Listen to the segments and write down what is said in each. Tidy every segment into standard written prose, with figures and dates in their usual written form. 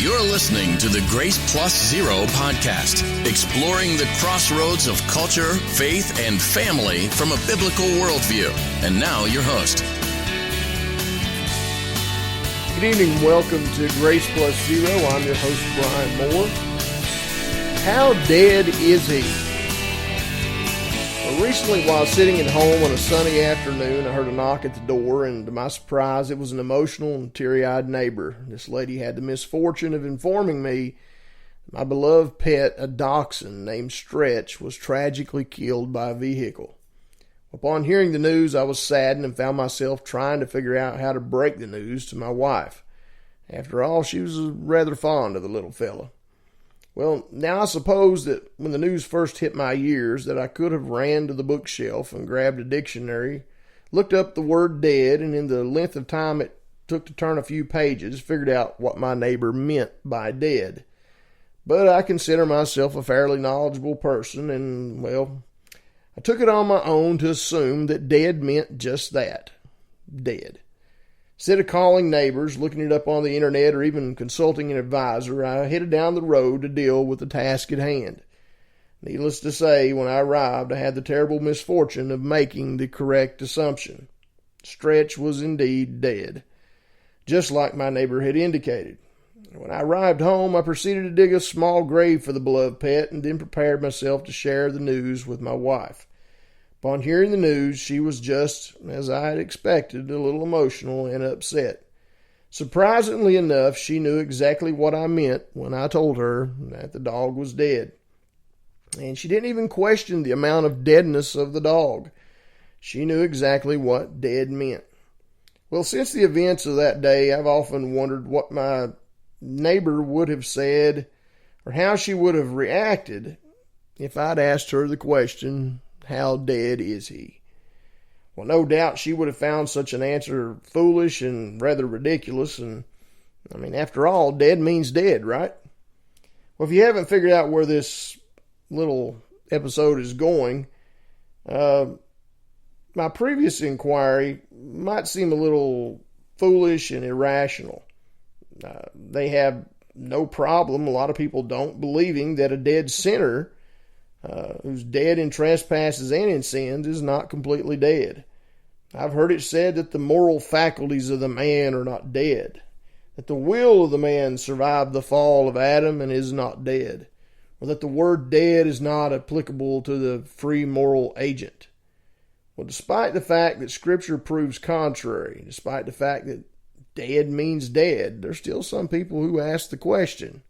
You're listening to the Grace Plus Zero podcast, exploring the crossroads of culture, faith, and family from a biblical worldview. And now, your host. Good evening. Welcome to Grace Plus Zero. I'm your host, Brian Moore. How dead is he? Well, recently, while sitting at home on a sunny afternoon, I heard a knock at the door, and to my surprise, it was an emotional and teary-eyed neighbor. This lady had the misfortune of informing me my beloved pet, a dachshund named Stretch, was tragically killed by a vehicle. Upon hearing the news, I was saddened and found myself trying to figure out how to break the news to my wife. After all, she was rather fond of the little fella. Well, now I suppose that when the news first hit my ears, that I could have ran to the bookshelf and grabbed a dictionary, looked up the word dead, and in the length of time it took to turn a few pages, figured out what my neighbor meant by dead. But I consider myself a fairly knowledgeable person, and, well, I took it on my own to assume that dead meant just that, dead. Instead of calling neighbors, looking it up on the internet, or even consulting an advisor, I headed down the road to deal with the task at hand. Needless to say, when I arrived, I had the terrible misfortune of making the correct assumption. Stretch was indeed dead, just like my neighbor had indicated. When I arrived home, I proceeded to dig a small grave for the beloved pet and then prepared myself to share the news with my wife. Upon hearing the news, she was just, as I had expected, a little emotional and upset. Surprisingly enough, she knew exactly what I meant when I told her that the dog was dead. And she didn't even question the amount of deadness of the dog. She knew exactly what dead meant. Well, since the events of that day, I've often wondered what my neighbor would have said or how she would have reacted if I'd asked her the question, how dead is he? Well, no doubt she would have found such an answer foolish and rather ridiculous. And, after all, dead means dead, right? Well, if you haven't figured out where this little episode is going, my previous inquiry might seem a little foolish and irrational. They have no problem, a lot of people don't, believing that a dead sinner who's dead in trespasses and in sins is not completely dead. I've heard it said that the moral faculties of the man are not dead, that the will of the man survived the fall of Adam and is not dead, or that the word dead is not applicable to the free moral agent. Well, despite the fact that Scripture proves contrary, despite the fact that dead means dead, there's still some people who ask the question,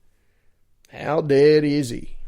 how dead is he?